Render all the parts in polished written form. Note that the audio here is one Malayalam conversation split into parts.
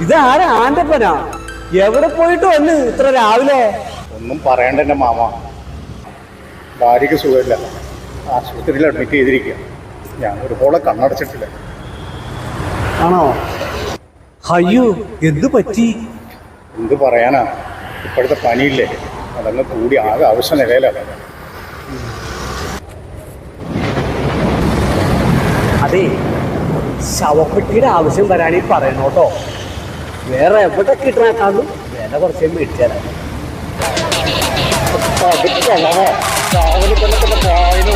ഇതാരാ ആൻ്റപ്പനാ? എവിടെ പോയിട്ട് വന്ന് ഇത്ര രാവിലെ? ഒന്നും പറയണ്ട എൻ്റെ മാമ, ഭാര്യയ്ക്ക് സുഖമില്ല, ആശുപത്രിയിൽ അഡ്മിറ്റ് ചെയ്തിരിക്കുക. ഞാൻ ഒരുപോലെ കണ്ണടച്ചിട്ടില്ല. ആണോ? അയ്യോ, എന്ത് പറ്റി? എന്ത് പറയാനാ, ഇപ്പോഴത്തെ പനിയില്ലേ, അതങ്ങ് കൂടി ആകെ ആവശ്യ നിലയിലാണ്. അതെ, ശവപ്പെട്ടിയുടെ ആവശ്യം വരാനീ പറയണോട്ടോ. വേറെ എവിടെ കിട്ടണേക്കാളും വില കുറച്ചേ മേടിച്ചാലും. രാവിലെ തന്നെ വായന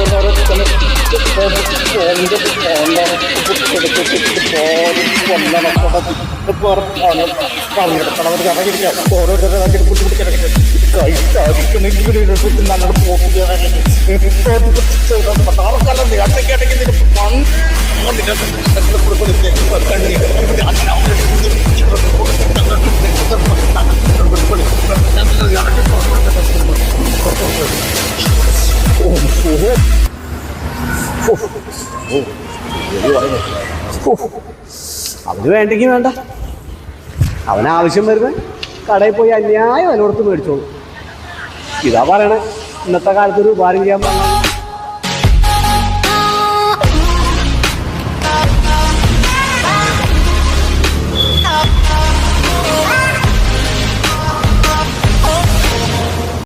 അവന് വേണ്ടെങ്കിൽ വേണ്ട, അവനാവശ്യം വരുമ്പോൾ കടയിൽ പോയി അന്യായം വില കൊടുത്ത് മേടിച്ചോളൂ. ഇതാ പറയണേ, ഇന്നത്തെ കാലത്തൊരു ഉപകാരം ചെയ്യാൻ